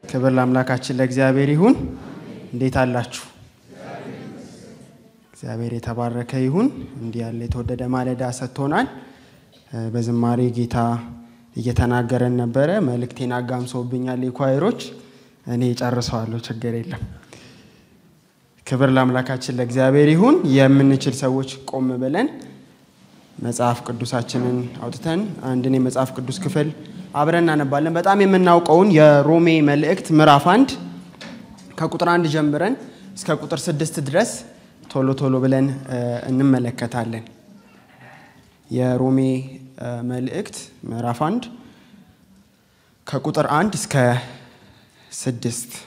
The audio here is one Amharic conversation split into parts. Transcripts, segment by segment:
ክብር ለአምላካችን ለእግዚአብሔር ይሁን። እንዴት አላችሁ? እግዚአብሔር የተባረከ ይሁን። እንዲህ ያለ የተወደደ ማለዳ ሰጥቶናል። በዝማሬ ጌታ እየተናገረን ነበረ። መልእክቴን አጋምሶብኛል የኳይሮች። እኔ ጨርሰዋለሁ፣ ችግር የለም። ክብር ለአምላካችን ለእግዚአብሔር ይሁን። የምንችል ሰዎች ቆም ብለን መጽሐፍ ቅዱሳችንን አውጥተን አንድን የመጽሐፍ ቅዱስ ክፍል አብረን እናነባለን። በጣም የምናውቀውን የሮሜ መልእክት ምዕራፍ 1 ከቁጥር 1 ጀምረን እስከ ቁጥር 6 ድረስ ቶሎ ብለን እንመለከታለን። የሮሜ መልእክት ምዕራፍ 1 ከቁጥር 1 እስከ 6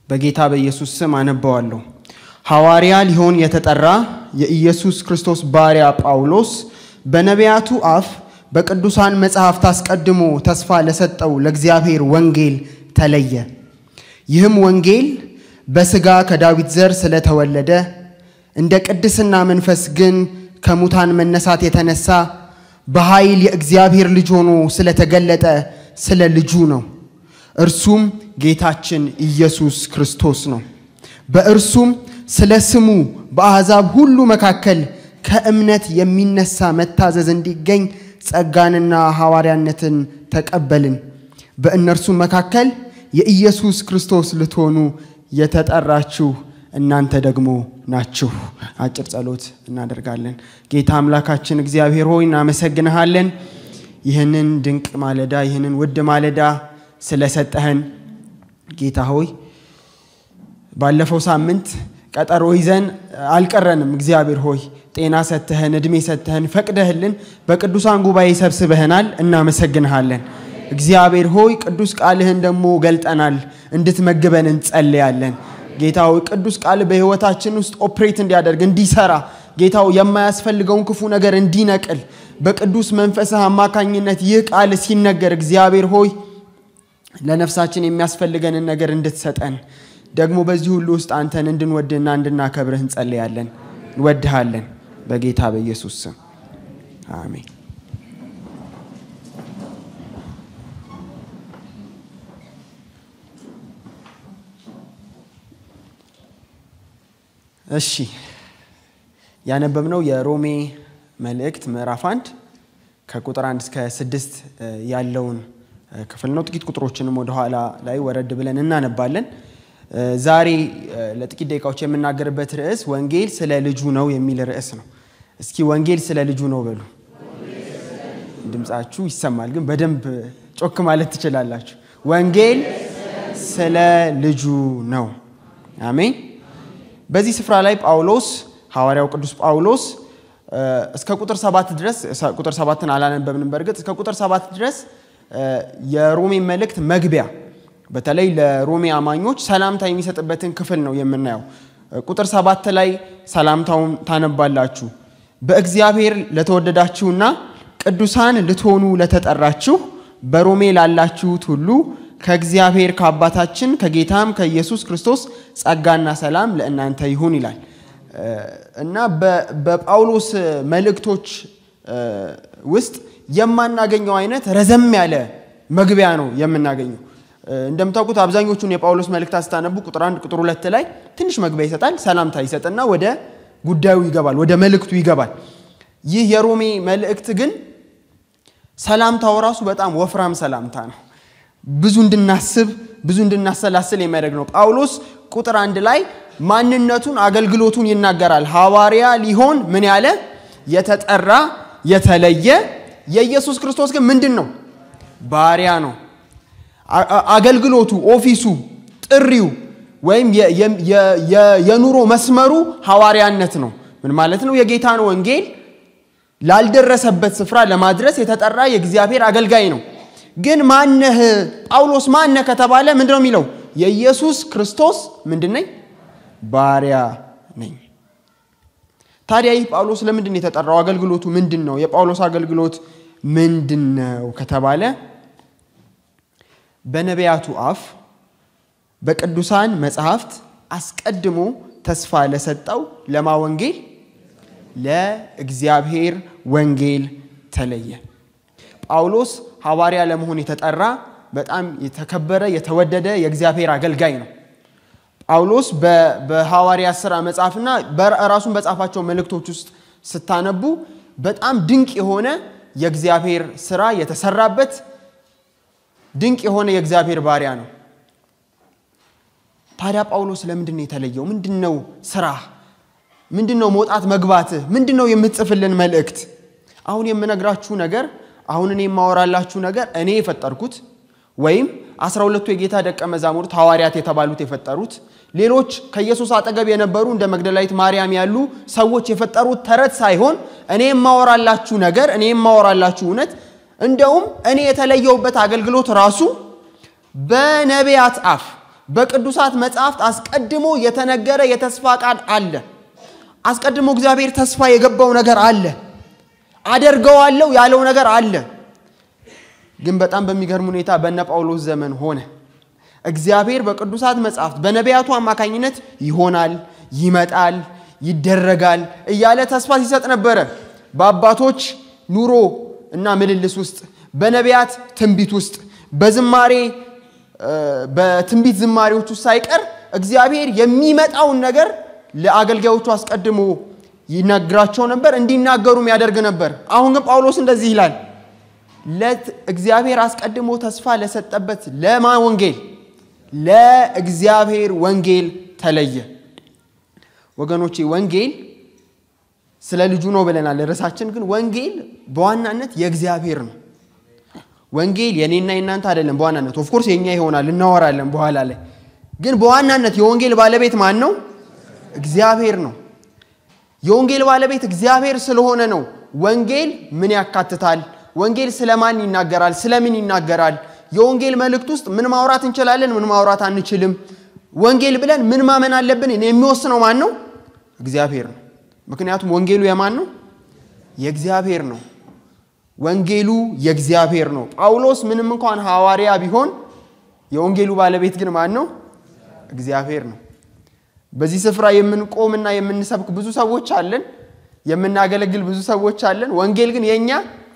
በጌታ በኢየሱስ ስም አነባዋለሁ። ሐዋርያ ሊሆን የተጠራ የኢየሱስ ክርስቶስ ባሪያ ጳውሎስ በነቢያቱ አፍ በቅዱሳን መጻሕፍት አስቀድሞ ተስፋ ለሰጠው ለእግዚአብሔር ወንጌል ተለየ። ይህም ወንጌል በሥጋ ከዳዊት ዘር ስለተወለደ እንደ ቅድስና መንፈስ ግን ከሙታን መነሳት የተነሳ በኃይል የእግዚአብሔር ልጅ ሆኖ ስለተገለጠ ስለ ልጁ ነው። እርሱም ጌታችን ኢየሱስ ክርስቶስ ነው። በእርሱም ስለ ስሙ በአሕዛብ ሁሉ መካከል ከእምነት የሚነሳ መታዘዝ እንዲገኝ ጸጋንና ሐዋርያነትን ተቀበልን። በእነርሱም መካከል የኢየሱስ ክርስቶስ ልትሆኑ የተጠራችሁ እናንተ ደግሞ ናችሁ። አጭር ጸሎት እናደርጋለን። ጌታ አምላካችን እግዚአብሔር ሆይ እናመሰግንሃለን። ይህንን ድንቅ ማለዳ፣ ይህንን ውድ ማለዳ ስለሰጠህን ጌታ ሆይ ባለፈው ሳምንት ቀጠሮ ይዘን አልቀረንም። እግዚአብሔር ሆይ ጤና ሰጥተህን፣ እድሜ ሰጥተህን፣ ፈቅደህልን በቅዱሳን ጉባኤ ሰብስበህናል። እናመሰግንሃለን። እግዚአብሔር ሆይ ቅዱስ ቃልህን ደግሞ ገልጠናል፣ እንድትመግበን እንጸልያለን። ጌታው ቅዱስ ቃል በህይወታችን ውስጥ ኦፕሬት እንዲያደርግ እንዲሰራ፣ ጌታው የማያስፈልገውን ክፉ ነገር እንዲነቅል በቅዱስ መንፈስህ አማካኝነት ይህ ቃል ሲነገር እግዚአብሔር ሆይ ለነፍሳችን የሚያስፈልገንን ነገር እንድትሰጠን ደግሞ በዚህ ሁሉ ውስጥ አንተን እንድንወድና እንድናከብርህ እንጸልያለን። እንወድሃለን በጌታ በኢየሱስ ስም አሜን። እሺ፣ ያነበብነው የሮሜ መልእክት ምዕራፍ 1 ከቁጥር 1 እስከ 6 ያለውን ክፍል ነው። ጥቂት ቁጥሮችንም ወደ ኋላ ላይ ወረድ ብለን እናነባለን። ዛሬ ለጥቂት ደቂቃዎች የምናገርበት ርዕስ ወንጌል ስለ ልጁ ነው የሚል ርዕስ ነው። እስኪ ወንጌል ስለ ልጁ ነው በሉ። ድምጻችሁ ይሰማል፣ ግን በደንብ ጮክ ማለት ትችላላችሁ። ወንጌል ስለ ልጁ ነው። አሜን። በዚህ ስፍራ ላይ ጳውሎስ ሐዋርያው ቅዱስ ጳውሎስ እስከ ቁጥር 7 ድረስ ቁጥር 7ን አላነበብንም በርግጥ እስከ ቁጥር 7 ድረስ የሮሜ መልእክት መግቢያ በተለይ ለሮሜ አማኞች ሰላምታ የሚሰጥበትን ክፍል ነው የምናየው። ቁጥር 7 ላይ ሰላምታውን ታነባላችሁ። በእግዚአብሔር ለተወደዳችሁና ቅዱሳን ልትሆኑ ለተጠራችሁ በሮሜ ላላችሁት ሁሉ ከእግዚአብሔር ከአባታችን ከጌታም ከኢየሱስ ክርስቶስ ጸጋና ሰላም ለእናንተ ይሁን ይላል እና በጳውሎስ መልእክቶች ውስጥ የማናገኘው አይነት ረዘም ያለ መግቢያ ነው የምናገኘው። እንደምታውቁት አብዛኞቹን የጳውሎስ መልእክታት ስታነቡ ቁጥር 1 ቁጥር 2 ላይ ትንሽ መግቢያ ይሰጣል፣ ሰላምታ ይሰጥና ወደ ጉዳዩ ይገባል፣ ወደ መልእክቱ ይገባል። ይህ የሮሜ መልእክት ግን ሰላምታው ራሱ በጣም ወፍራም ሰላምታ ነው። ብዙ እንድናስብ ብዙ እንድናሰላስል የሚያደርግ ነው። ጳውሎስ ቁጥር 1 ላይ ማንነቱን አገልግሎቱን ይናገራል። ሐዋርያ ሊሆን ምን ያለ የተጠራ የተለየ የኢየሱስ ክርስቶስ ግን ምንድነው? ባሪያ ነው። አገልግሎቱ፣ ኦፊሱ፣ ጥሪው ወይም የኑሮ መስመሩ ሐዋርያነት ነው። ምን ማለት ነው? የጌታን ወንጌል ላልደረሰበት ስፍራ ለማድረስ የተጠራ የእግዚአብሔር አገልጋይ ነው። ግን ማነህ ጳውሎስ ማነህ ከተባለ ምንድነው የሚለው? የኢየሱስ ክርስቶስ ምንድነኝ? ባሪያ ነኝ። ታዲያ ይህ ጳውሎስ ለምንድን የተጠራው? አገልግሎቱ ምንድነው? የጳውሎስ አገልግሎት ምንድነው ከተባለ በነቢያቱ አፍ በቅዱሳን መጻሕፍት አስቀድሞ ተስፋ ለሰጠው ለማ ወንጌል ለእግዚአብሔር ወንጌል ተለየ። ጳውሎስ ሐዋርያ ለመሆን የተጠራ በጣም የተከበረ የተወደደ የእግዚአብሔር አገልጋይ ነው። ጳውሎስ በሐዋርያ ሥራ መጽሐፍና በራሱን በጻፋቸው መልእክቶች ውስጥ ስታነቡ በጣም ድንቅ የሆነ የእግዚአብሔር ሥራ የተሰራበት ድንቅ የሆነ የእግዚአብሔር ባሪያ ነው። ታዲያ ጳውሎስ ለምንድን ነው የተለየው? ምንድነው ሥራ? ምንድነው መውጣት መግባት? ምንድነው የምትጽፍልን መልእክት? አሁን የምነግራችሁ ነገር አሁን እኔ የማወራላችሁ ነገር እኔ የፈጠርኩት ወይም 12ቱ የጌታ ደቀ መዛሙርት ሐዋርያት የተባሉት የፈጠሩት ሌሎች ከኢየሱስ አጠገብ የነበሩ እንደ መግደላዊት ማርያም ያሉ ሰዎች የፈጠሩት ተረት ሳይሆን እኔ የማወራላችሁ ነገር እኔ የማወራላችሁ እውነት እንደውም እኔ የተለየውበት አገልግሎት ራሱ በነቢያት አፍ በቅዱሳት መጻሕፍት አስቀድሞ የተነገረ የተስፋ ቃል አለ። አስቀድሞ እግዚአብሔር ተስፋ የገባው ነገር አለ። አደርገዋለሁ ያለው ነገር አለ። ግን በጣም በሚገርም ሁኔታ በእነ ጳውሎስ ዘመን ሆነ። እግዚአብሔር በቅዱሳት መጻሕፍት በነቢያቱ አማካኝነት ይሆናል፣ ይመጣል፣ ይደረጋል እያለ ተስፋ ሲሰጥ ነበር። በአባቶች ኑሮ እና ምልልስ ውስጥ በነቢያት ትንቢት ውስጥ በዝማሬ በትንቢት ዝማሬዎች ውስጥ ሳይቀር እግዚአብሔር የሚመጣውን ነገር ለአገልጋዮቹ አስቀድሞ ይነግራቸው ነበር፣ እንዲናገሩም ያደርግ ነበር። አሁን ግን ጳውሎስ እንደዚህ ይላል፣ ለእግዚአብሔር አስቀድሞ ተስፋ ለሰጠበት ለማን ወንጌል? ለእግዚአብሔር ወንጌል ተለየ። ወገኖቼ ወንጌል ስለ ልጁ ነው ብለናል። ርዕሳችን ግን ወንጌል በዋናነት የእግዚአብሔር ነው። ወንጌል የኔና የናንተ አይደለም። በዋናነት ኦፍ ኮርስ የኛ ይሆናል እናወራለን በኋላ ላይ። ግን በዋናነት የወንጌል ባለቤት ማን ነው? እግዚአብሔር ነው። የወንጌል ባለቤት እግዚአብሔር ስለሆነ ነው ወንጌል ምን ያካትታል? ወንጌል ስለማን ይናገራል? ስለምን ይናገራል? የወንጌል መልእክት ውስጥ ምን ማውራት እንችላለን? ምን ማውራት አንችልም? ወንጌል ብለን ምን ማመን አለብን? የሚወስነው ማን ነው? እግዚአብሔር ነው። ምክንያቱም ወንጌሉ የማን ነው? የእግዚአብሔር ነው። ወንጌሉ የእግዚአብሔር ነው። ጳውሎስ ምንም እንኳን ሐዋርያ ቢሆን የወንጌሉ ባለቤት ግን ማን ነው? እግዚአብሔር ነው። በዚህ ስፍራ የምንቆምና የምንሰብክ ብዙ ሰዎች አለን፣ የምናገለግል ብዙ ሰዎች አለን። ወንጌል ግን የኛ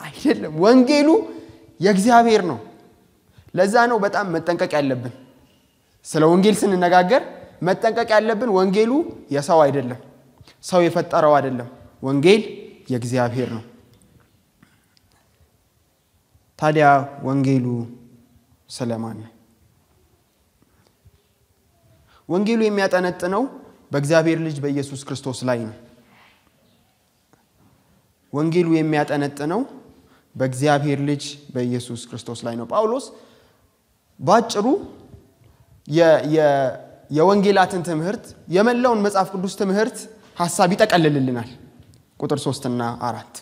አይደለም። ወንጌሉ የእግዚአብሔር ነው። ለዛ ነው በጣም መጠንቀቅ ያለብን። ስለ ወንጌል ስንነጋገር መጠንቀቅ ያለብን ወንጌሉ የሰው አይደለም፣ ሰው የፈጠረው አይደለም። ወንጌል የእግዚአብሔር ነው። ታዲያ ወንጌሉ ስለማን ነው? ወንጌሉ የሚያጠነጥነው በእግዚአብሔር ልጅ በኢየሱስ ክርስቶስ ላይ ነው። ወንጌሉ የሚያጠነጥነው በእግዚአብሔር ልጅ በኢየሱስ ክርስቶስ ላይ ነው። ጳውሎስ ባጭሩ የወንጌላትን ትምህርት የመላውን መጽሐፍ ቅዱስ ትምህርት ሐሳብ ይጠቀልልልናል። ቁጥር 3 እና 4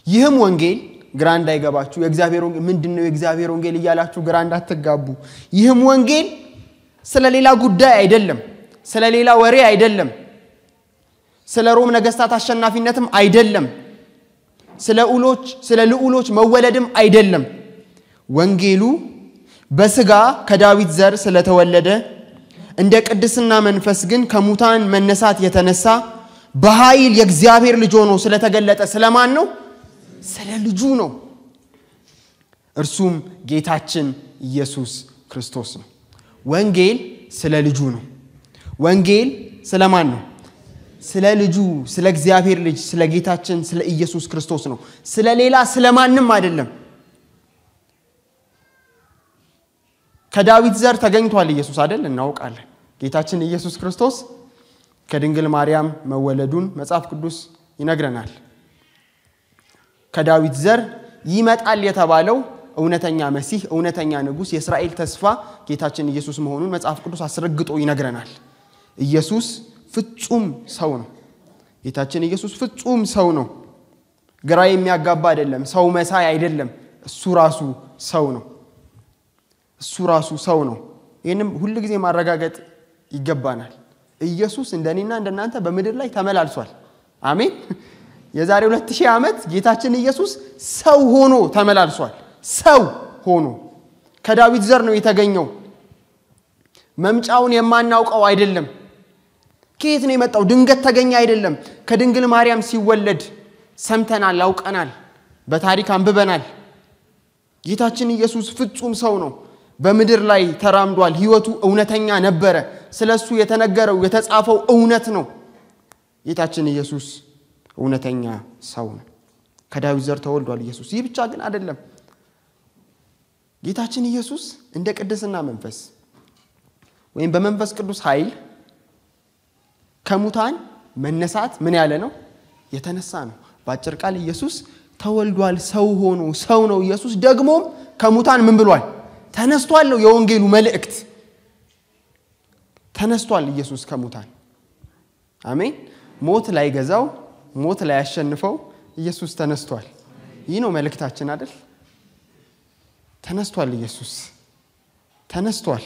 ይህም ወንጌል ግራ እንዳይገባችሁ የእግዚአብሔር ወንጌል ምንድነው? የእግዚአብሔር ወንጌል እያላችሁ ግራ እንዳትጋቡ። ይህም ወንጌል ስለሌላ ጉዳይ አይደለም፣ ስለሌላ ወሬ አይደለም፣ ስለ ሮም ነገስታት አሸናፊነትም አይደለም፣ ስለ ልዑሎች መወለድም አይደለም። ወንጌሉ በስጋ ከዳዊት ዘር ስለተወለደ እንደ ቅድስና መንፈስ ግን ከሙታን መነሳት የተነሳ በኃይል የእግዚአብሔር ልጅ ሆኖ ስለተገለጠ ስለማን ነው? ስለ ልጁ ነው። እርሱም ጌታችን ኢየሱስ ክርስቶስ ነው። ወንጌል ስለ ልጁ ነው። ወንጌል ስለማን ነው? ስለ ልጁ፣ ስለ እግዚአብሔር ልጅ፣ ስለ ጌታችን ስለ ኢየሱስ ክርስቶስ ነው። ስለ ሌላ ስለማንም አይደለም። ከዳዊት ዘር ተገኝቷል ኢየሱስ አይደል? እናውቃለን። ጌታችን ኢየሱስ ክርስቶስ ከድንግል ማርያም መወለዱን መጽሐፍ ቅዱስ ይነግረናል። ከዳዊት ዘር ይመጣል የተባለው እውነተኛ መሲህ፣ እውነተኛ ንጉስ፣ የእስራኤል ተስፋ ጌታችን ኢየሱስ መሆኑን መጽሐፍ ቅዱስ አስረግጦ ይነግረናል። ኢየሱስ ፍጹም ሰው ነው። ጌታችን ኢየሱስ ፍጹም ሰው ነው። ግራ የሚያጋባ አይደለም፣ ሰው መሳይ አይደለም። እሱ ራሱ ሰው ነው። እሱ ራሱ ሰው ነው። ይሄንም ሁሉ ጊዜ ማረጋገጥ ይገባናል። ኢየሱስ እንደኔና እንደናንተ በምድር ላይ ተመላልሷል። አሜን። የዛሬ 2000 ዓመት ጌታችን ኢየሱስ ሰው ሆኖ ተመላልሷል። ሰው ሆኖ ከዳዊት ዘር ነው የተገኘው። መምጫውን የማናውቀው አይደለም። ከየት ነው የመጣው? ድንገት ተገኘ አይደለም። ከድንግል ማርያም ሲወለድ ሰምተናል፣ አውቀናል፣ በታሪክ አንብበናል። ጌታችን ኢየሱስ ፍጹም ሰው ነው። በምድር ላይ ተራምዷል። ሕይወቱ እውነተኛ ነበረ። ስለሱ የተነገረው የተጻፈው እውነት ነው። ጌታችን ኢየሱስ እውነተኛ ሰው ነው። ከዳዊት ዘር ተወልዷል ኢየሱስ። ይህ ብቻ ግን አይደለም። ጌታችን ኢየሱስ እንደ ቅድስና መንፈስ ወይም በመንፈስ ቅዱስ ኃይል ከሙታን መነሳት ምን ያለ ነው? የተነሳ ነው። በአጭር ቃል ኢየሱስ ተወልዷል። ሰው ሆኖ ሰው ነው ኢየሱስ። ደግሞ ከሙታን ምን ብሏል? ተነስቷል ነው የወንጌሉ መልእክት። ተነስቷል ኢየሱስ ከሙታን። አሜን። ሞት ላይ ገዛው፣ ሞት ላይ ያሸንፈው ኢየሱስ ተነስቷል። ይህ ነው መልእክታችን አይደል? ተነስቷል ኢየሱስ ተነስቷል።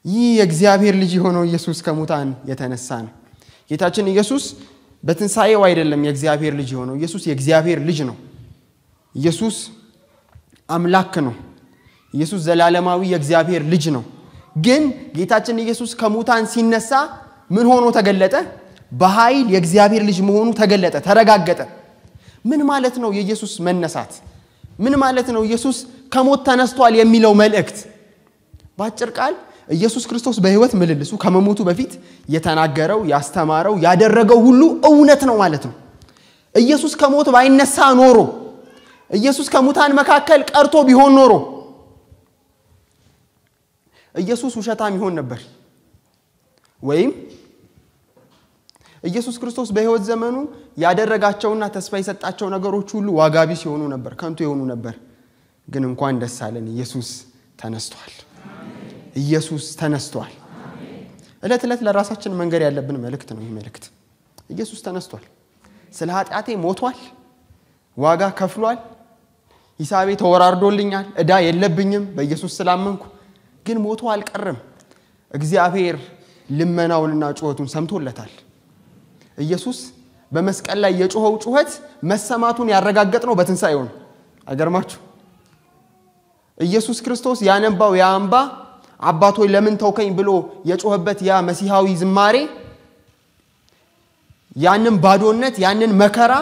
ይህ የእግዚአብሔር ልጅ የሆነው ኢየሱስ ከሙታን የተነሳ ነው። ጌታችን ኢየሱስ በትንሳኤው አይደለም የእግዚአብሔር ልጅ የሆነው። ኢየሱስ የእግዚአብሔር ልጅ ነው። ኢየሱስ አምላክ ነው። ኢየሱስ ዘላለማዊ የእግዚአብሔር ልጅ ነው። ግን ጌታችን ኢየሱስ ከሙታን ሲነሳ ምን ሆኖ ተገለጠ? በኃይል የእግዚአብሔር ልጅ መሆኑ ተገለጠ፣ ተረጋገጠ። ምን ማለት ነው የኢየሱስ መነሳት? ምን ማለት ነው ኢየሱስ ከሞት ተነስቷል የሚለው መልእክት? በአጭር ቃል ኢየሱስ ክርስቶስ በሕይወት ምልልሱ ከመሞቱ በፊት የተናገረው፣ ያስተማረው፣ ያደረገው ሁሉ እውነት ነው ማለት ነው። ኢየሱስ ከሞት ባይነሳ ኖሮ፣ ኢየሱስ ከሙታን መካከል ቀርቶ ቢሆን ኖሮ ኢየሱስ ውሸታም ይሆን ነበር። ወይም ኢየሱስ ክርስቶስ በሕይወት ዘመኑ ያደረጋቸውና ተስፋ የሰጣቸው ነገሮች ሁሉ ዋጋ ቢስ ይሆኑ ነበር፣ ከንቱ ይሆኑ ነበር። ግን እንኳን ደስ አለን፣ ኢየሱስ ተነስቷል። ኢየሱስ ተነስቷል። እለት እለት ለራሳችን መንገር ያለብን መልእክት ነው ይህ መልእክት። ኢየሱስ ተነስቷል። ስለ ኃጢአቴ ሞቷል፣ ዋጋ ከፍሏል፣ ሂሳቤ ተወራርዶልኛል፣ ዕዳ የለብኝም በኢየሱስ ስላመንኩ። ግን ሞቶ አልቀረም። እግዚአብሔር ልመናውንና ጩኸቱን ሰምቶለታል። ኢየሱስ በመስቀል ላይ የጮኸው ጩኸት መሰማቱን ያረጋገጥነው በትንሳኤው ነው። አይገርማችሁ? ኢየሱስ ክርስቶስ ያነባው ያ እንባ አባቶይ ለምን ተውከኝ ብሎ የጮኸበት ያ መሲሐዊ ዝማሬ ያንን ባዶነት ያንን መከራ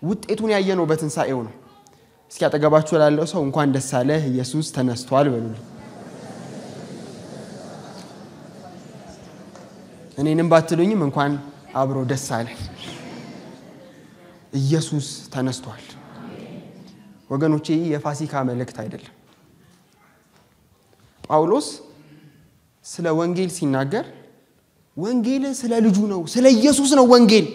ውጤቱን ያየነው በትንሳኤው ነው። እስኪ አጠገባችሁ ላለው ሰው እንኳን ደስ አለህ ኢየሱስ ተነስቷል በሉልኝ። እኔንም ባትሉኝም እንኳን አብሮ ደስ አለን። ኢየሱስ ተነስቷል። ወገኖቼ የፋሲካ መልእክት አይደለም። ጳውሎስ ስለ ወንጌል ሲናገር ወንጌል ስለ ልጁ ነው፣ ስለ ኢየሱስ ነው ወንጌል።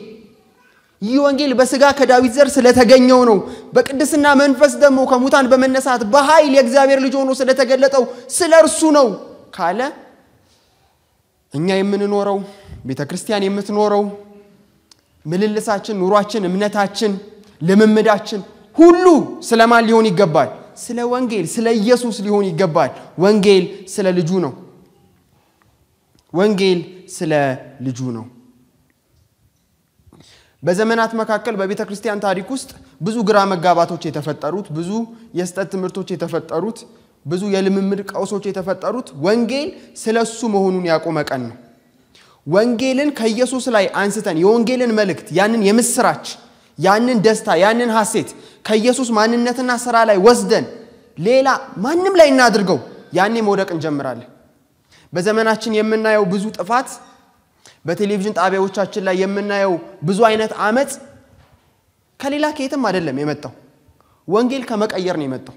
ይህ ወንጌል በስጋ ከዳዊት ዘር ስለተገኘው ነው። በቅድስና መንፈስ ደግሞ ከሙታን በመነሳት በኃይል የእግዚአብሔር ልጅ ሆኖ ስለተገለጠው ስለ እርሱ ነው ካለ እኛ የምንኖረው ቤተክርስቲያን የምትኖረው ምልልሳችን፣ ኑሯችን፣ እምነታችን፣ ልምምዳችን ሁሉ ስለማን ሊሆን ይገባል? ስለ ወንጌል፣ ስለ ኢየሱስ ሊሆን ይገባል። ወንጌል ስለ ልጁ ነው። ወንጌል ስለ ልጁ ነው። በዘመናት መካከል በቤተክርስቲያን ታሪክ ውስጥ ብዙ ግራ መጋባቶች የተፈጠሩት፣ ብዙ የስተት ትምህርቶች የተፈጠሩት፣ ብዙ የልምምድ ቀውሶች የተፈጠሩት ወንጌል ስለሱ መሆኑን ያቆመ ቀን ነው። ወንጌልን ከኢየሱስ ላይ አንስተን የወንጌልን መልእክት ያንን የምስራች ያንን ደስታ ያንን ሐሴት ከኢየሱስ ማንነትና ሥራ ላይ ወስደን ሌላ ማንንም ላይ እናድርገው፣ ያኔ መውደቅ እንጀምራለን። በዘመናችን የምናየው ብዙ ጥፋት፣ በቴሌቪዥን ጣቢያዎቻችን ላይ የምናየው ብዙ አይነት አመጽ ከሌላ ከየትም አይደለም የመጣው፣ ወንጌል ከመቀየር ነው የመጣው።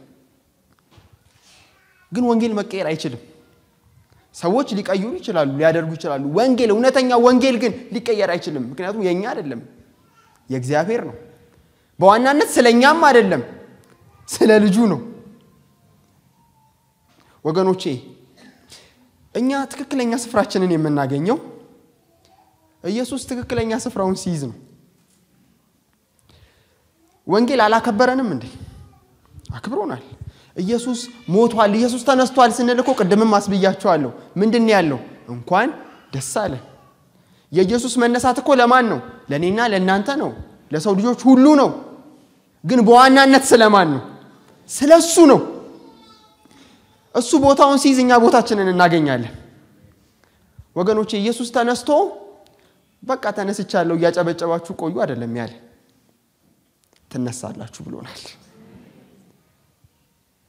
ግን ወንጌል መቀየር አይችልም። ሰዎች ሊቀይሩ ይችላሉ፣ ሊያደርጉ ይችላሉ። ወንጌል እውነተኛ ወንጌል ግን ሊቀየር አይችልም። ምክንያቱም የኛ አይደለም፣ የእግዚአብሔር ነው። በዋናነት ስለኛም አይደለም፣ ስለ ልጁ ነው። ወገኖቼ እኛ ትክክለኛ ስፍራችንን የምናገኘው ኢየሱስ ትክክለኛ ስፍራውን ሲይዝ ነው። ወንጌል አላከበረንም እንዴ? አክብሮናል። ኢየሱስ ሞቷል፣ ኢየሱስ ተነስቷል ስንል እኮ ቅድምም አስብያችኋለሁ። ምንድነው ያለው? እንኳን ደስ አለን። የኢየሱስ መነሳት እኮ ለማን ነው? ለኔና ለእናንተ ነው፣ ለሰው ልጆች ሁሉ ነው። ግን በዋናነት ስለማን ነው? ስለሱ ነው። እሱ ቦታውን ሲይዝ እኛ ቦታችንን እናገኛለን። ወገኖቼ ኢየሱስ ተነስቶ በቃ ተነስቻለሁ እያጨበጨባችሁ ቆዩ አይደለም ያለ። ትነሳላችሁ ብሎናል።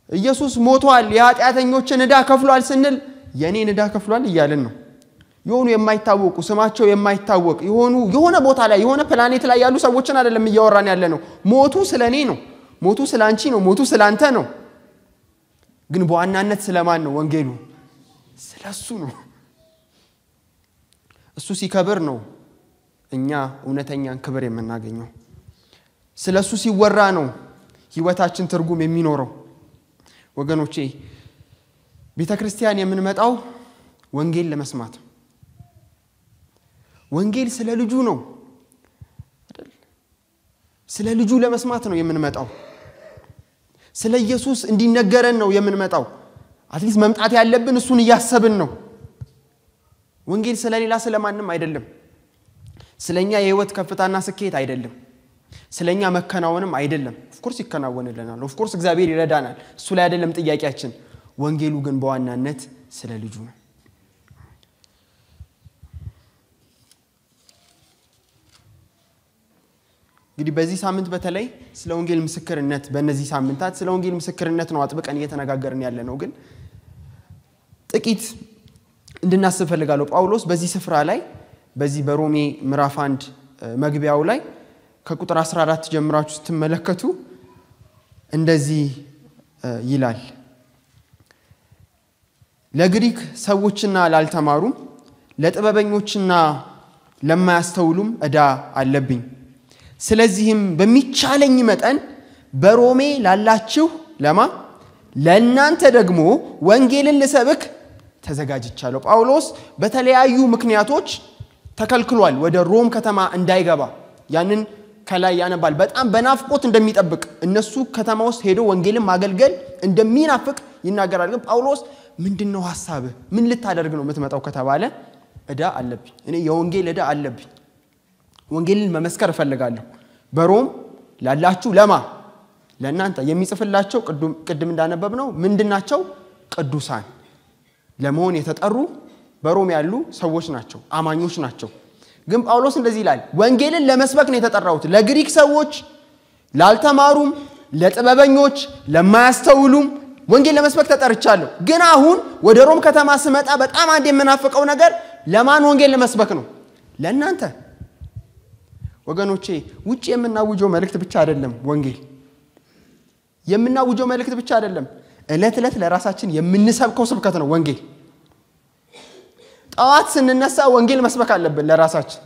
ኢየሱስ ሞቷል የኃጢአተኞችን ዕዳ ከፍሏል ስንል የኔን ዕዳ ከፍሏል እያልን ነው። የሆኑ የማይታወቁ ስማቸው የማይታወቅ የሆነ ቦታ ላይ የሆነ ፕላኔት ላይ ያሉ ሰዎችን አይደለም እያወራን ያለ ነው። ሞቱ ስለኔ ነው። ሞቱ ስላንቺ ነው። ሞቱ ስላንተ ነው። ግን በዋናነት ስለማን ነው? ወንጌሉ ስለሱ ነው። እሱ ሲከብር ነው እኛ እውነተኛን ክብር የምናገኘው። ስለሱ ሲወራ ነው ህይወታችን ትርጉም የሚኖረው። ወገኖቼ ቤተክርስቲያን የምንመጣው ወንጌል ለመስማት ወንጌል ስለ ልጁ ነው አይደል? ስለ ልጁ ለመስማት ነው የምንመጣው። ስለ ኢየሱስ እንዲነገረን ነው የምንመጣው። አትሊስት መምጣት ያለብን እሱን እያሰብን ነው። ወንጌል ስለሌላ ስለማንም አይደለም። ስለኛ የህይወት ከፍታና ስኬት አይደለም። ስለኛ መከናወንም አይደለም። ኦፍኮርስ ይከናወንልናል። ኦፍኮርስ እግዚአብሔር ይረዳናል። እሱ ላይ አይደለም ጥያቄያችን። ወንጌሉ ግን በዋናነት ስለ ልጁ ነው። እንግዲህ በዚህ ሳምንት በተለይ ስለ ወንጌል ምስክርነት በእነዚህ ሳምንታት ስለ ወንጌል ምስክርነት ነው አጥብቀን እየተነጋገርን ያለነው። ግን ጥቂት እንድናስብ ፈልጋለሁ። ጳውሎስ በዚህ ስፍራ ላይ በዚህ በሮሜ ምዕራፍ 1 መግቢያው ላይ ከቁጥር 14 ጀምራችሁ ስትመለከቱ እንደዚህ ይላል። ለግሪክ ሰዎችና ላልተማሩም ለጥበበኞችና ለማያስተውሉም ዕዳ አለብኝ። ስለዚህም በሚቻለኝ መጠን በሮሜ ላላችሁ ለእናንተ ደግሞ ወንጌልን ልሰብክ ተዘጋጅቻለሁ። ጳውሎስ በተለያዩ ምክንያቶች ተከልክሏል ወደ ሮም ከተማ እንዳይገባ። ያንን ከላይ ያነባል። በጣም በናፍቆት እንደሚጠብቅ እነሱ ከተማ ውስጥ ሄዶ ወንጌልን ማገልገል እንደሚናፍቅ ይናገራል። ግን ጳውሎስ ምንድነው ሐሳብህ? ምን ልታደርግ ነው የምትመጣው ከተባለ ዕዳ አለብኝ። እኔ የወንጌል ዕዳ አለብኝ። ወንጌልን መመስከር እፈልጋለሁ። በሮም ላላችሁ ለእናንተ የሚጽፍላቸው ቅድም እንዳነበብነው ምንድናቸው? ቅዱሳን ለመሆን የተጠሩ በሮም ያሉ ሰዎች ናቸው፣ አማኞች ናቸው። ግን ጳውሎስ እንደዚህ ይላል፣ ወንጌልን ለመስበክ ነው የተጠራሁት። ለግሪክ ሰዎች፣ ላልተማሩም፣ ለጥበበኞች፣ ለማያስተውሉም ወንጌል ለመስበክ ተጠርቻለሁ። ግን አሁን ወደ ሮም ከተማ ስመጣ በጣም አንድ የምናፍቀው ነገር ለማን ወንጌል ለመስበክ ነው? ለእናንተ ወገኖቼ። ውጪ የምናውጀው መልእክት ብቻ አይደለም ወንጌል። የምናውጀው መልእክት ብቻ አይደለም። እለት ለራሳችን የምንሰብከው ስብከት ነው ወንጌል። ጠዋት ስንነሳ ወንጌል መስበክ አለብን ለራሳችን።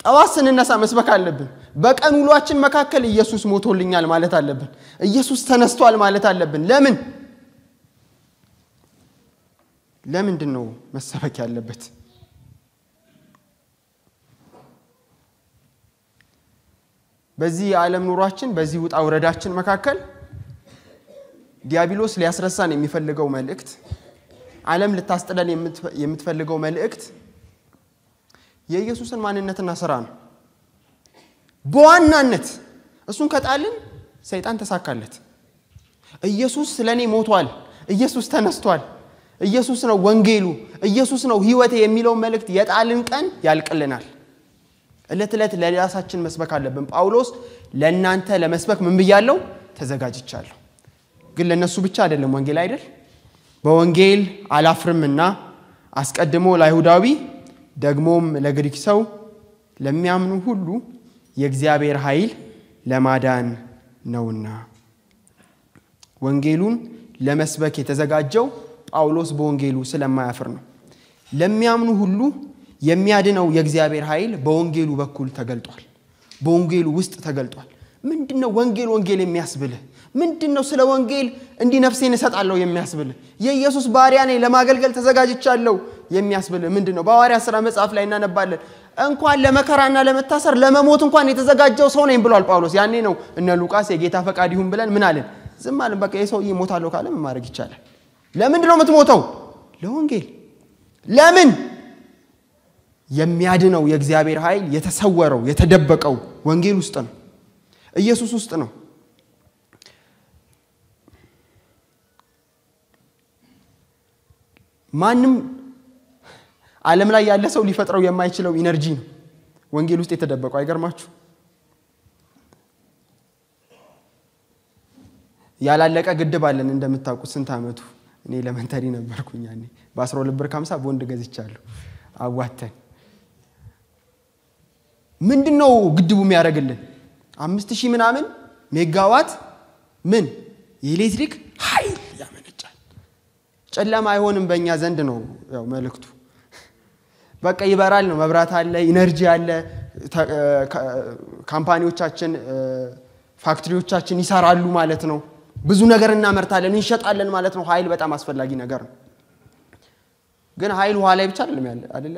ጠዋት ስንነሳ መስበክ አለብን። በቀን ውሏችን መካከል ኢየሱስ ሞቶልኛል ማለት አለብን። ኢየሱስ ተነስቷል ማለት አለብን። ለምንድነው መሰበክ ያለበት? በዚህ ዓለም ኑሯችን በዚህ ውጣ ውረዳችን መካከል ዲያብሎስ ሊያስረሳን የሚፈልገው መልእክት፣ ዓለም ልታስጥለን የምትፈልገው መልእክት የኢየሱስን ማንነትና ሥራ ነው። በዋናነት እሱን ከጣልን ሰይጣን ተሳካለት። ኢየሱስ ስለኔ ሞቷል፣ ኢየሱስ ተነስቷል፣ ኢየሱስ ነው ወንጌሉ፣ ኢየሱስ ነው ሕይወቴ የሚለው መልእክት የጣልን ቀን ያልቅልናል። እለት ለራሳችን መስበክ አለብን። ጳውሎስ ለእናንተ ለመስበክ ምን ብያለሁ? ተዘጋጅቻለሁ። ግን ለነሱ ብቻ አይደለም ወንጌል አይደል? በወንጌል አላፍርምና አስቀድሞ ለአይሁዳዊ ደግሞም ለግሪክ ሰው ለሚያምኑ ሁሉ የእግዚአብሔር ኃይል ለማዳን ነውና። ወንጌሉን ለመስበክ የተዘጋጀው ጳውሎስ በወንጌሉ ስለማያፍር ነው። ለሚያምኑ ሁሉ የሚያድነው የእግዚአብሔር ኃይል በወንጌሉ በኩል ተገልጧል። በወንጌሉ ውስጥ ተገልጧል። ምንድነው ወንጌል የሚያስብልህ? ምንድነው ስለ ወንጌል እንዲህ ነፍሴን እሰጣለሁ የሚያስብልህ? የኢየሱስ ባሪያ ነኝ ለማገልገል ተዘጋጅቻለሁ የሚያስብልህ ምንድነው? በሐዋርያት ሥራ መጽሐፍ ላይ እናነባለን። እንኳን ለመከራና ለመታሰር ለመሞት እንኳን የተዘጋጀው ሰው ነኝ ብሏል ጳውሎስ። ያኔ ነው እነ ሉቃስ የጌታ ፈቃድ ይሁን ብለን ምን አለን? ዝም አለን። በቃ የሰው ይሞታል ካለ ምን ማድረግ ይቻላል? ለምንድነው የምትሞተው? ለወንጌል። ለምን? የሚያድነው የእግዚአብሔር ኃይል የተሰወረው የተደበቀው ወንጌል ውስጥ ነው፣ ኢየሱስ ውስጥ ነው። ማንም ዓለም ላይ ያለ ሰው ሊፈጥረው የማይችለው ኢነርጂ ነው ወንጌል ውስጥ የተደበቀው። አይገርማችሁ? ያላለቀ ግድብ አለን እንደምታውቁት ስንት አመቱ እኔ ኤሌመንተሪ ነበርኩኝ ያኔ በ12 ብር 50 ቦንድ ገዝቻለሁ አዋተን ምንድነው ግድቡ የሚያደርግልን 5000 ምናምን ሜጋዋት ምን የኤሌክትሪክ ኃይል ያመነጫል ጨለማ አይሆንም በእኛ ዘንድ ነው ያው መልእክቱ በቃ ይበራል ነው መብራት አለ ኢነርጂ አለ ካምፓኒዎቻችን ፋክትሪዎቻችን ይሰራሉ ማለት ነው ብዙ ነገር እናመርታለን እንሸጣለን ማለት ነው ኃይል በጣም አስፈላጊ ነገር ነው ግን ኃይል ውሃ ላይ ብቻ አይደለም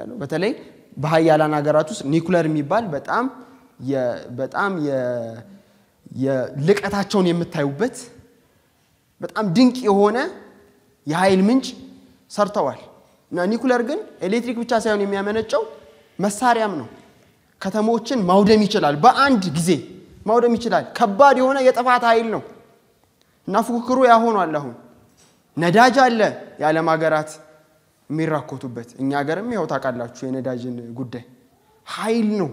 ያለው በተለይ በኃያላን ሀገራት ውስጥ ኒኩለር የሚባል በጣም የልቀታቸውን የምታዩበት በጣም ድንቅ የሆነ የኃይል ምንጭ ሰርተዋል እና ኒኩለር ግን ኤሌክትሪክ ብቻ ሳይሆን የሚያመነጨው መሳሪያም ነው ከተሞችን ማውደም ይችላል በአንድ ጊዜ ማውደም ይችላል ከባድ የሆነ የጥፋት ኃይል ነው እና ፉክክሩ ያሆኗል አሁን ነዳጅ አለ የዓለም ሀገራት የሚራኮቱበት እኛ ሀገርም ይኸው ታውቃላችሁ የነዳጅን ጉዳይ ኃይል ነው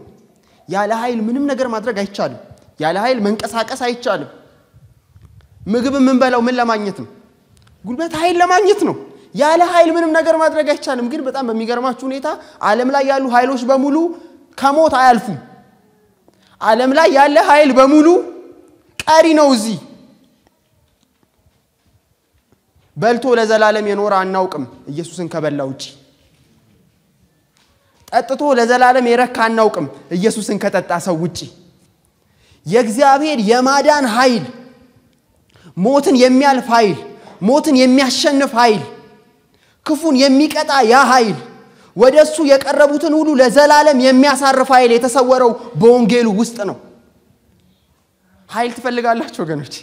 ያለ ኃይል ምንም ነገር ማድረግ አይቻልም ያለ ኃይል መንቀሳቀስ አይቻልም ምግብ ምን በላው ምን ለማግኘት ነው ጉልበት ኃይል ለማግኘት ነው ያለ ኃይል ምንም ነገር ማድረግ አይቻልም ግን በጣም በሚገርማችሁ ሁኔታ ዓለም ላይ ያሉ ኃይሎች በሙሉ ከሞት አያልፉም ዓለም ላይ ያለ ኃይል በሙሉ ቀሪ ነው እዚህ በልቶ ለዘላለም የኖረ አናውቅም ኢየሱስን ከበላው ውጪ ጠጥቶ ለዘላለም የረካ አናውቅም ኢየሱስን ከጠጣ ሰው ውጪ የእግዚአብሔር የማዳን ኃይል ሞትን የሚያልፍ ኃይል ሞትን የሚያሸንፍ ኃይል ክፉን የሚቀጣ ያ ኃይል ወደሱ የቀረቡትን ሁሉ ለዘላለም የሚያሳርፍ ኃይል የተሰወረው በወንጌሉ ውስጥ ነው ኃይል ትፈልጋላችሁ ወገኖች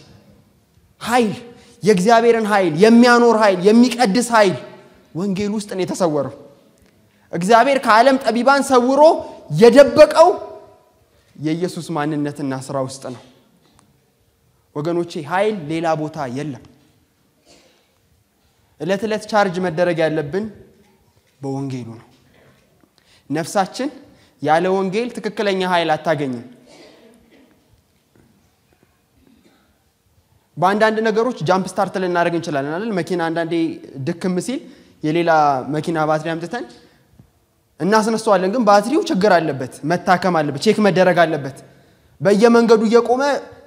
ኃይል የእግዚአብሔርን ኃይል የሚያኖር ኃይል የሚቀድስ ኃይል ወንጌል ውስጥ ነው የተሰወረው እግዚአብሔር ከዓለም ጠቢባን ሰውሮ የደበቀው የኢየሱስ ማንነትና ስራ ውስጥ ነው ወገኖቼ ኃይል ሌላ ቦታ የለም እለት ቻርጅ መደረግ ያለብን በወንጌሉ ነው ነፍሳችን ያለ ወንጌል ትክክለኛ ኃይል አታገኝም በአንዳንድ ነገሮች ጃምፕ ስታርት ልናደርግ እንችላለን አይደል መኪና አንዳንዴ ድክም ሲል የሌላ መኪና ባትሪ አምጥተን እናስነሳዋለን ግን ባትሪው ችግር አለበት መታከም አለበት ቼክ መደረግ አለበት በየመንገዱ እየቆመ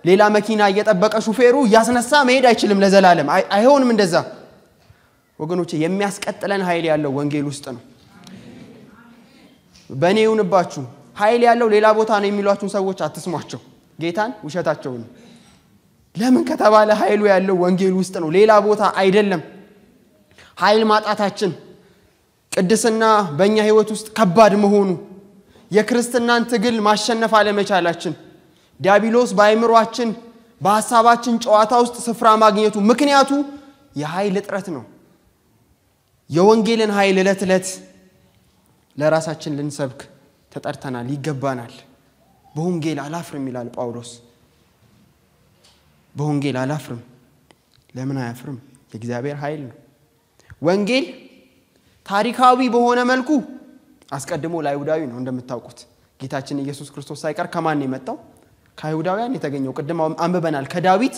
ሌላ መኪና እየጠበቀ ሹፌሩ ያስነሳ መሄድ አይችልም ለዘላለም አይሆንም እንደዛ ወገኖቼ የሚያስቀጥለን ኃይል ያለው ወንጌል ውስጥ ነው በኔውንባችሁ ኃይል ያለው ሌላ ቦታ ነው የሚሏችሁን ሰዎች አትስሟቸው ጌታን ውሸታቸው ነው ለምን ከተባለ ኃይሉ ያለው ወንጌል ውስጥ ነው ሌላ ቦታ አይደለም ኃይል ማጣታችን ቅድስና በእኛ ህይወት ውስጥ ከባድ መሆኑ የክርስትናን ትግል ማሸነፍ አለመቻላችን ዲያብሎስ በአይምሮአችን በሐሳባችን ጨዋታ ውስጥ ስፍራ ማግኘቱ ምክንያቱ የኃይል እጥረት ነው የወንጌልን ኃይል እለት ለራሳችን ልንሰብክ ተጠርተናል ይገባናል በወንጌል አላፍርም ይላል ጳውሎስ በወንጌል አላፍርም ለምን አያፍርም የእግዚአብሔር ኃይል ነው ወንጌል ታሪካዊ በሆነ መልኩ አስቀድሞ ለአይሁዳዊ ነው እንደምታውቁት ጌታችን ኢየሱስ ክርስቶስ ሳይቀር ከማን ነው የመጣው ከአይሁዳውያን የተገኘው ቀደም አንበበናል ከዳዊት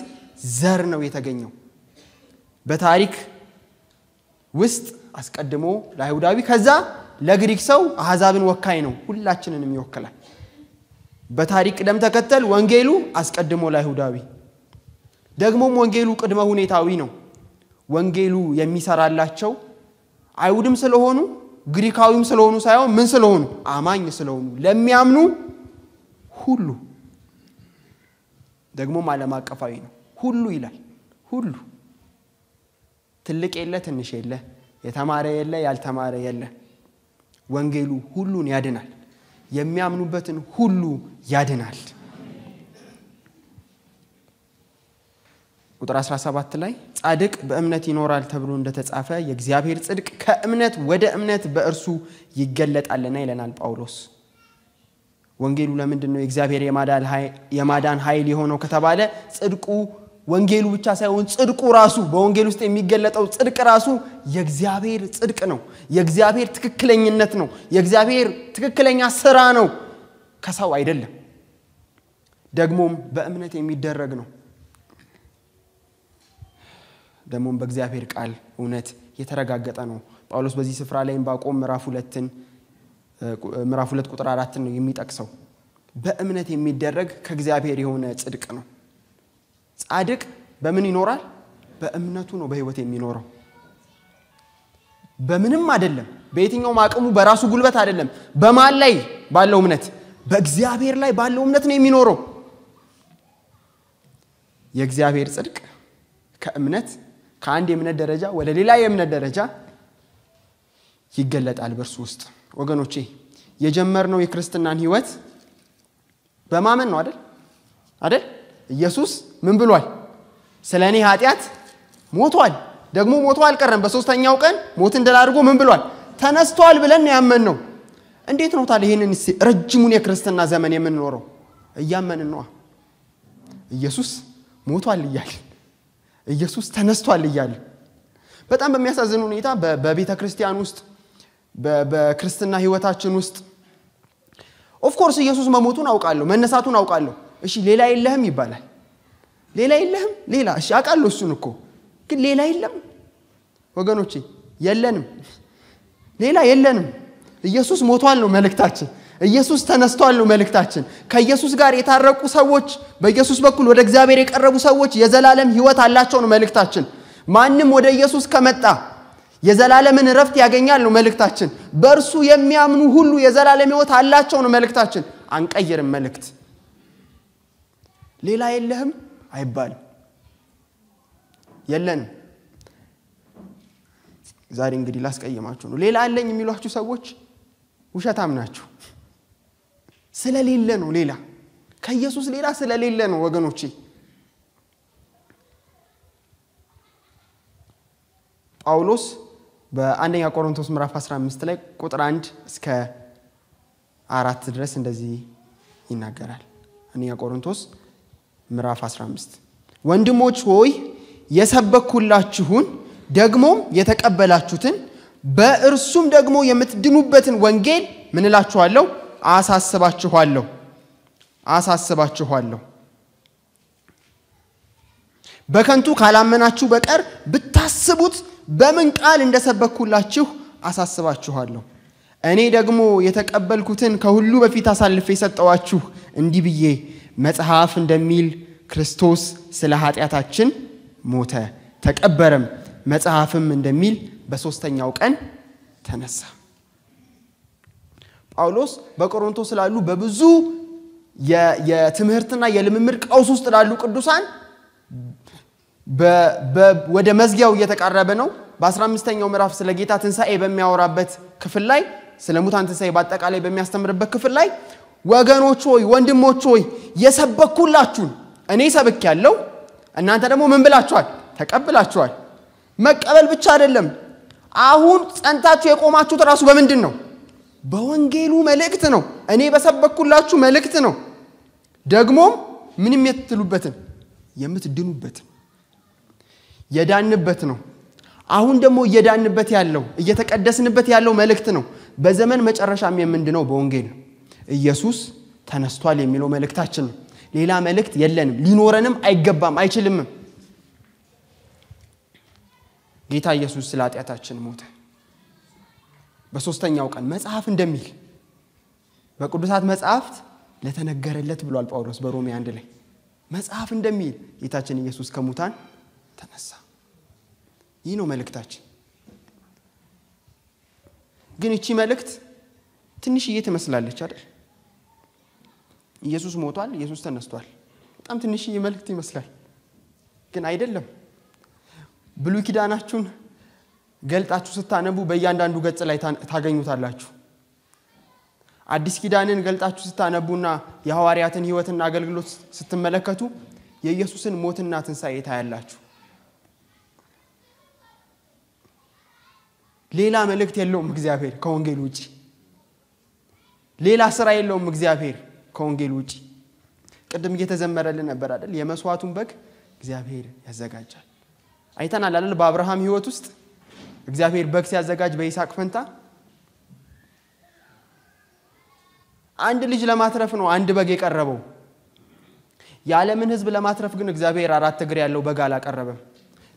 ዘር ነው የተገኘው በታሪክ ውስጥ አስቀድሞ ለአይሁዳዊ ከዛ ለግሪክ ሰው አሕዛብን ወካይ ነው ሁላችንንም ይወክላል በታሪክ ደም ተከተል ወንጌሉ አስቀድሞ ለአይሁዳዊ ደግሞም ወንጌሉ ቅድመ ሁኔታዊ ነው ወንጌሉ የሚሰራላቸው አይሁድም ስለሆኑ ግሪካዊም ስለሆኑ ሳይሆን ምን ስለሆኑ አማኝ ስለሆኑ ለሚያምኑ ሁሉ ደግሞም ዓለም አቀፋዊ ነው ሁሉ ይላል ሁሉ ትልቅ የለ ትንሽ የለ የተማረ የለ ያልተማረ የለ ወንጌሉ ሁሉን ያድናል የሚያምኑበትን ሁሉ ያድናል ቁጥር 17 ላይ ጻድቅ በእምነት ይኖራል ተብሎ እንደተጻፈ የእግዚአብሔር ጽድቅ ከእምነት ወደ እምነት በእርሱ ይገለጣልና ይለናል ጳውሎስ ወንጌሉ ለምንድነው የእግዚአብሔር የማዳን ኃይል የሆነው ከተባለ ጽድቁ ወንጌሉ ብቻ ሳይሆን ጽድቁ ራሱ በወንጌል ውስጥ የሚገለጠው ጽድቅ ራሱ የእግዚአብሔር ጽድቅ ነው የእግዚአብሔር ትክክለኛነት ነው የእግዚአብሔር ትክክለኛ ስራ ነው ከሰው አይደለም ደግሞም በእምነት የሚደረግ ነው ደሞም በእግዚአብሔር ቃል እውነት የተረጋገጠ ነው። ጳውሎስ በዚህ ስፍራ ላይ ዕንባቆም ምዕራፍ 2 ቁጥር 4 ነው የሚጠቅሰው። በእምነት የሚደረግ ከእግዚአብሔር የሆነ ጽድቅ ነው። ጻድቅ በምን ይኖራል? በእምነቱ ነው በህይወት የሚኖረው። በምንም አይደለም፣ በየትኛውም አቅሙ በራሱ ጉልበት አይደለም። በማን ላይ ባለው እምነት? በእግዚአብሔር ላይ ባለው እምነት ነው የሚኖረው። የእግዚአብሔር ጽድቅ ከእምነት ከአንድ የእምነት ደረጃ ወደ ሌላ የእምነት ደረጃ ይገለጣል በእርሱ ውስጥ። ወገኖቼ የጀመርነው የክርስትናን ህይወት በማመን ነው አይደል? ኢየሱስ ምን ብሏል? ስለኔ ኃጢአት ሞቷል። ደግሞ ሞቶ አልቀረም፣ በሶስተኛው ቀን ሞትን ድል አድርጎ ምን ብሏል? ተነስቷል ብለን ያመንነው። እንዴት ነው ታዲያ ይሄንን ረጅሙን የክርስትና ዘመን የምንኖረው? እያመንን ነው። ኢየሱስ ሞቷል እያለ ኢየሱስ ተነስቷል እያለ። በጣም በሚያሳዝን ሁኔታ በቤተ ክርስቲያን ውስጥ በክርስትና ህይወታችን ውስጥ ኦፍ ኮርስ ኢየሱስ መሞቱን አውቃለሁ፣ መነሳቱን አውቃለሁ። እሺ ሌላ የለህም ይባላል። ሌላ የለህም? ሌላ እሺ አውቃለሁ እሱን እኮ፣ ግን ሌላ የለም ወገኖቼ፣ የለንም። ሌላ የለንም። ኢየሱስ ሞቷል ነው መልእክታችን። ኢየሱስ ተነስቷል ነው መልእክታችን። ከኢየሱስ ጋር የታረቁ ሰዎች፣ በኢየሱስ በኩል ወደ እግዚአብሔር የቀረቡ ሰዎች የዘላለም ህይወት አላቸው ነው መልእክታችን። ማንም ወደ ኢየሱስ ከመጣ የዘላለምን ረፍት ያገኛል ነው መልእክታችን። በእርሱ የሚያምኑ ሁሉ የዘላለም ህይወት አላቸው ነው መልእክታችን። አንቀይርም መልእክት። ሌላ የለህም አይባልም። የለንም። ዛሬ እንግዲህ ላስቀየማችሁ ነው። ሌላ አለኝ የሚሏችሁ ሰዎች ውሸታም ናቸው። ስለሌለ ነው ሌላ፣ ከኢየሱስ ሌላ ስለሌለ ነው ወገኖቼ። ጳውሎስ በአንደኛ ቆሮንቶስ ምዕራፍ 15 ላይ ቁጥር 1 እስከ 4 ድረስ እንደዚህ ይናገራል። አንደኛ ቆሮንቶስ ምዕራፍ 15 ወንድሞች ሆይ የሰበኩላችሁን ደግሞም የተቀበላችሁትን በእርሱም ደግሞ የምትድኑበትን ወንጌል ምን እላችኋለሁ? አሳስባችኋለሁ። በከንቱ ካላመናችሁ በቀር ብታስቡት በምን ቃል እንደሰበኩላችሁ አሳስባችኋለሁ። እኔ ደግሞ የተቀበልኩትን ከሁሉ በፊት አሳልፌ ሰጠዋችሁ እንዲህ ብዬ፣ መጽሐፍ እንደሚል ክርስቶስ ስለ ኃጢአታችን ሞተ ተቀበረም፣ መጽሐፍም እንደሚል በሶስተኛው ቀን ተነሳ። ጳውሎስ በቆሮንቶስ ላሉ በብዙ የትምህርትና የልምምድ ቀውስ ውስጥ ላሉ ቅዱሳን ወደ መዝጊያው እየተቃረበ ነው። በ15ኛው ምዕራፍ ስለ ጌታ ትንሳኤ በሚያወራበት ክፍል ላይ፣ ስለ ሙታን ትንሳኤ በአጠቃላይ በሚያስተምርበት ክፍል ላይ ወገኖች ሆይ ወንድሞች ሆይ የሰበኩላችሁን እኔ ሰብኬያለሁ፣ እናንተ ደግሞ ምን ብላችኋል? ተቀብላችኋል። መቀበል ብቻ አይደለም፣ አሁን ጸንታችሁ የቆማችሁት ራሱ በምንድን ነው? በወንጌሉ መልእክት ነው። እኔ በሰበኩላችሁ መልእክት ነው። ደግሞ ምንም የምትሉበትን የምትድኑበትን የዳንበት ነው። አሁን ደግሞ እየዳንበት ያለው እየተቀደስንበት ያለው መልእክት ነው። በዘመን መጨረሻም የምንድነው በወንጌል ነው። ኢየሱስ ተነስቷል የሚለው መልእክታችን ነው። ሌላ መልእክት የለንም፣ ሊኖረንም አይገባም፣ አይችልም። ጌታ ኢየሱስ ስለ ኃጢአታችን ሞተ። በሶስተኛው ቀን መጽሐፍ እንደሚል በቅዱሳት መጽሐፍት ለተነገረለት ብሏል ጳውሎስ በሮሜ 1 ላይ። መጽሐፍ እንደሚል ጌታችን ኢየሱስ ከሙታን ተነሳ። ይህ ነው መልእክታችን። ግን እቺ መልእክት ትንሽዬ ትመስላለች አይደል? ኢየሱስ ሞቷል፣ ኢየሱስ ተነስቷል። በጣም ትንሽዬ መልእክት ይመስላል፣ ግን አይደለም። ብሉይ ኪዳናችሁን ገልጣችሁ ስታነቡ በእያንዳንዱ ገጽ ላይ ታገኙታላችሁ። አዲስ ኪዳንን ገልጣችሁ ስታነቡና የሐዋርያትን ሕይወትና አገልግሎት ስትመለከቱ የኢየሱስን ሞትና ትንሳኤ ታያላችሁ። ሌላ መልእክት የለውም እግዚአብሔር ከወንጌል ውጪ። ሌላ ስራ የለውም እግዚአብሔር ከወንጌል ውጪ። ቅድም እየተዘመረልን ነበር አይደል? የመስዋዕቱን በግ እግዚአብሔር ያዘጋጃል። አይተናል አይደል? በአብርሃም ሕይወት ውስጥ እግዚአብሔር በግ ሲያዘጋጅ በይስሐቅ ፈንታ አንድ ልጅ ለማትረፍ ነው አንድ በግ የቀረበው። የዓለምን ሕዝብ ለማትረፍ ግን እግዚአብሔር 4 እግር ያለው በግ አላቀረበም።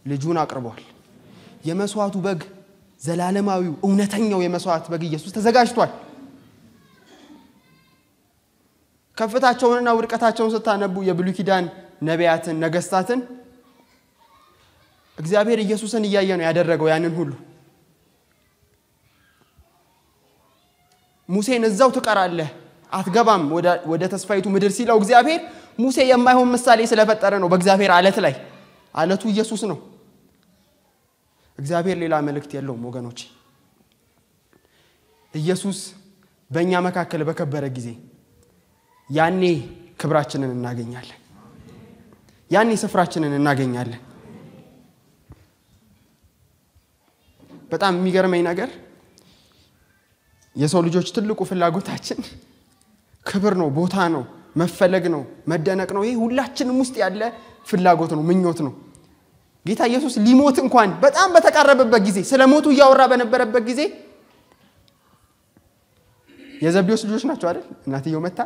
ልጁን አቅርቧል። የመስዋዕቱ በግ ዘላለማዊው እውነተኛው የመስዋዕት በግ ኢየሱስ ተዘጋጅቷል። ከፍታቸውንና ውድቀታቸውን ስታነቡ የብሉይ ኪዳን ነቢያትን ነገስታትን እግዚአብሔር ኢየሱስን እያየ ነው ያደረገው ያንን ሁሉ። ሙሴን እዛው ትቀራለህ አትገባም ወደ ተስፋይቱ ምድር ሲለው እግዚአብሔር ሙሴ የማይሆን ምሳሌ ስለፈጠረ ነው በእግዚአብሔር አለት ላይ አለቱ ኢየሱስ ነው። እግዚአብሔር ሌላ መልእክት የለውም ወገኖች። ኢየሱስ በእኛ መካከል በከበረ ጊዜ ያኔ ክብራችንን እናገኛለን። ያኔ ስፍራችንን እናገኛለን። በጣም የሚገርመኝ ነገር የሰው ልጆች ትልቁ ፍላጎታችን ክብር ነው፣ ቦታ ነው፣ መፈለግ ነው፣ መደነቅ ነው። ይሄ ሁላችንም ውስጥ ያለ ፍላጎት ነው፣ ምኞት ነው። ጌታ ኢየሱስ ሊሞት እንኳን በጣም በተቃረበበት ጊዜ ስለሞቱ ያወራ በነበረበት ጊዜ የዘብዴዎስ ልጆች ናቸው አይደል? እናትየው መጣ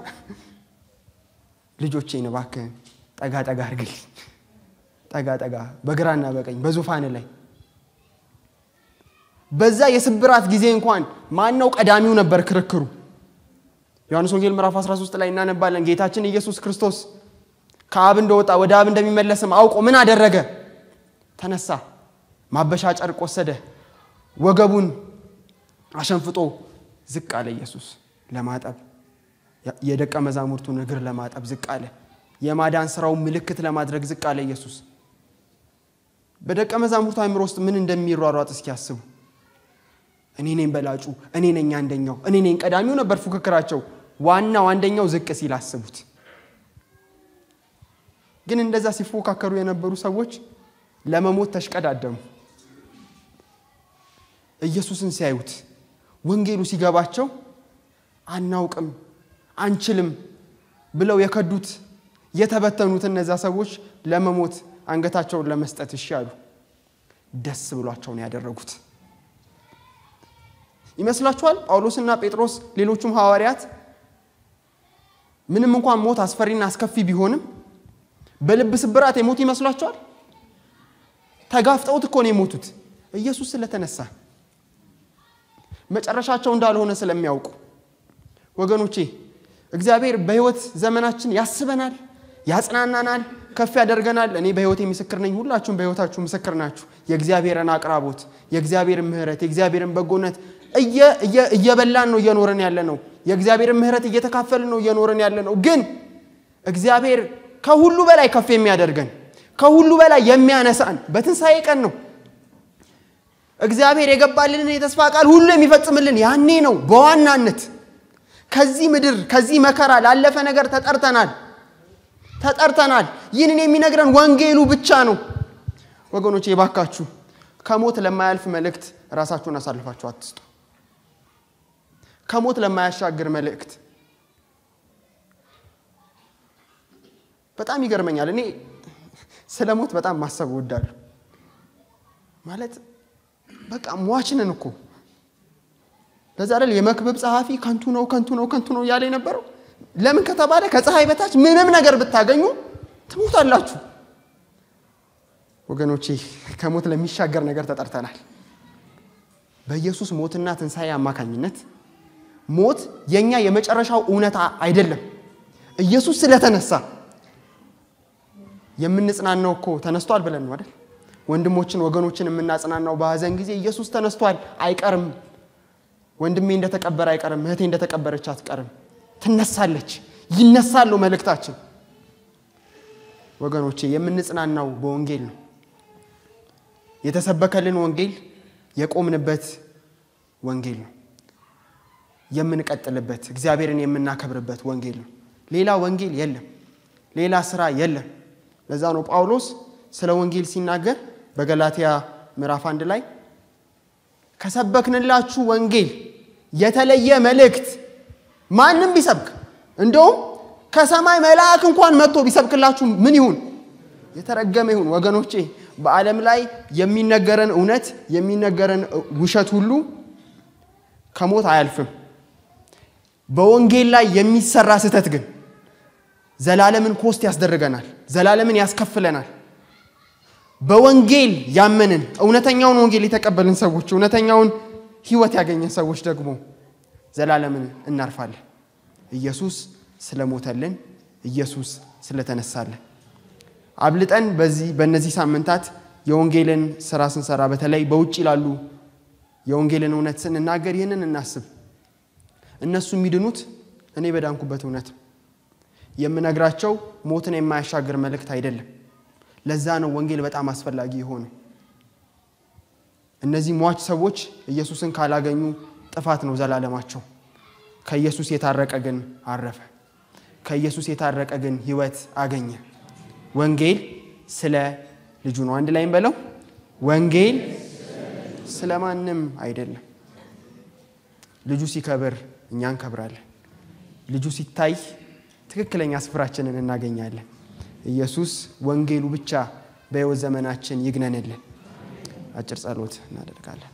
ልጆቼን እባክህ ጠጋ ጠጋ አርግልኝ፣ ጠጋ ጠጋ በግራና በቀኝ በዙፋን ላይ። በዛ የስብራት ጊዜ እንኳን ማን ነው ቀዳሚው ነበር ክርክሩ። ዮሐንስ ወንጌል ምዕራፍ 13 ላይ እናነባለን። ጌታችን ኢየሱስ ክርስቶስ ከአብ እንደወጣ ወደ አብ እንደሚመለስም አውቆ ምን አደረገ? ተነሳ፣ ማበሻ ጨርቅ ወሰደ፣ ወገቡን አሸንፍጦ ዝቅ አለ። ኢየሱስ ለማጠብ የደቀ መዛሙርቱን እግር ለማጠብ ዝቅ አለ። የማዳን ስራው ምልክት ለማድረግ ዝቅ አለ ኢየሱስ። በደቀ መዛሙርቱ አእምሮ ውስጥ ምን እንደሚሯሯጥ እስኪ አስቡ። እኔ ነኝ በላጩ፣ እኔ ነኝ አንደኛው፣ እኔ ነኝ ቀዳሚው ነበር ፉክክራቸው። ዋናው አንደኛው ዝቅ ሲል አስቡት። ግን እንደዛ ሲፎካከሩ የነበሩ ሰዎች ለመሞት ተሽቀዳደሙ። ኢየሱስን ሲያዩት ወንጌሉ ሲገባቸው አናውቅም አንችልም ብለው የከዱት የተበተኑት እነዛ ሰዎች ለመሞት አንገታቸውን ለመስጠት ይሻሉ ደስ ብሏቸው ነው ያደረጉት። ይመስላችኋል ጳውሎስና ጴጥሮስ ሌሎችም ሐዋርያት ምንም እንኳን ሞት አስፈሪና አስከፊ ቢሆንም በልብ ስብራት የሞት ይመስላችኋል? ተጋፍጠውት እኮ ነው የሞቱት ኢየሱስ ስለተነሳ መጨረሻቸው እንዳልሆነ ስለሚያውቁ። ወገኖቼ እግዚአብሔር በህይወት ዘመናችን ያስበናል፣ ያጽናናናል፣ ከፍ ያደርገናል። እኔ በህይወቴ ምስክር ነኝ፣ ሁላችሁም በህይወታችሁ ምስክር ናችሁ። የእግዚአብሔርን አቅራቦት፣ የእግዚአብሔርን ምህረት፣ የእግዚአብሔርን በጎነት እየበላን ነው እየኖርን ያለነው። የእግዚአብሔርን ምህረት እየተካፈልን ነው እየኖርን ያለነው። ግን እግዚአብሔር ከሁሉ በላይ ከፍ የሚያደርገን ከሁሉ በላይ የሚያነሳን በትንሳኤ ቀን ነው። እግዚአብሔር የገባልንን የተስፋ ቃል ሁሉ የሚፈጽምልን ያኔ ነው። በዋናነት ከዚህ ምድር ከዚህ መከራ ላለፈ ነገር ተጠርተናል። ይህንን የሚነግረን ወንጌሉ ብቻ ነው። ወገኖቼ ይባካችሁ ከሞት ለማያልፍ መልእክት ራሳችሁን አሳልፋችሁ አትስጡ። ከሞት ለማያሻግር መልእክት በጣም ይገርመኛል። እኔ ስለሞት በጣም ማሰብ ወዳለሁ። ማለት በቃ ሟችነን እኮ ለዛ አይደል የመክብብ ጸሐፊ ከንቱ ነው ያለ የነበረው። ለምን ከተባለ ከፀሐይ በታች ምንም ነገር ብታገኙ ትሞታላችሁ። ወገኖቼ ከሞት ለሚሻገር ነገር ተጠርተናል። በኢየሱስ ሞትና ትንሳኤ አማካኝነት ሞት የኛ የመጨረሻው እውነታ አይደለም። ኢየሱስ ስለተነሳ የምንጽናናው እኮ ተነስቷል ብለን ነው አይደል? ወንድሞችን ወገኖችን የምናጽናናው በሐዘን ጊዜ ኢየሱስ ተነስቷል አይቀርም፣ ወንድሜ እንደተቀበረ አይቀርም፣ እህቴ እንደተቀበረች አትቀርም፣ ትነሳለች፣ ይነሳል መልእክታችን። ወገኖቼ የምንጽናናው በወንጌል ነው። የተሰበከልን ወንጌል የቆምንበት ወንጌል ነው። የምንቀጥልበት እግዚአብሔርን የምናከብርበት ወንጌል ነው። ሌላ ወንጌል የለም፣ ሌላ ስራ የለም። ለዛ ነው ጳውሎስ ስለ ወንጌል ሲናገር በገላትያ ምዕራፍ 1 ላይ ከሰበክንላችሁ ወንጌል የተለየ መልእክት ማንንም ቢሰብክ እንደውም ከሰማይ መልአክ እንኳን መጥቶ ቢሰብክላችሁ ምን ይሁን? የተረገመ ይሁን። ወገኖቼ በዓለም ላይ የሚነገረን እውነት የሚነገረን ውሸት ሁሉ ከሞት አያልፍም። በወንጌል ላይ የሚሰራ ስተት ግን ዘላለምን ኮስት ያስደርገናል፣ ዘላለምን ያስከፍለናል። በወንጌል ያመንን እውነተኛውን ወንጌል የተቀበልን ሰዎች እውነተኛውን ህይወት ያገኘን ሰዎች ደግሞ ዘላለምን እናርፋለን ኢየሱስ ስለሞተልን ኢየሱስ ስለተነሳልን አብልጠን በእነዚህ ሳምንታት የወንጌልን ሥራ ስንሰራ በተለይ በውጭ ይላሉ የወንጌልን እውነት ስንናገር ይሄንን እናስብ እነሱ የሚድኑት እኔ በዳንኩበት እውነት የምነግራቸው ሞትን የማያሻግር መልእክት አይደለም ለዛ ነው ወንጌል በጣም አስፈላጊ ሆነ እነዚህ ሟች ሰዎች ኢየሱስን ካላገኙ ጥፋት ነው ዘላለማቸው ከኢየሱስ የታረቀ ግን አረፈ ከኢየሱስ የታረቀ ግን ህይወት አገኘ ወንጌል ስለ ልጁ ነው አንድ ላይ እንበለው ወንጌል ስለማንም አይደለም ልጁ ሲከብር እኛን ከብራለን ልጁ ሲታይ ትክክለኛ ስፍራችንን እናገኛለን ኢየሱስ ወንጌሉ ብቻ በሕይወት ዘመናችን ይግነንልን አጭር ጸሎት እናደርጋለን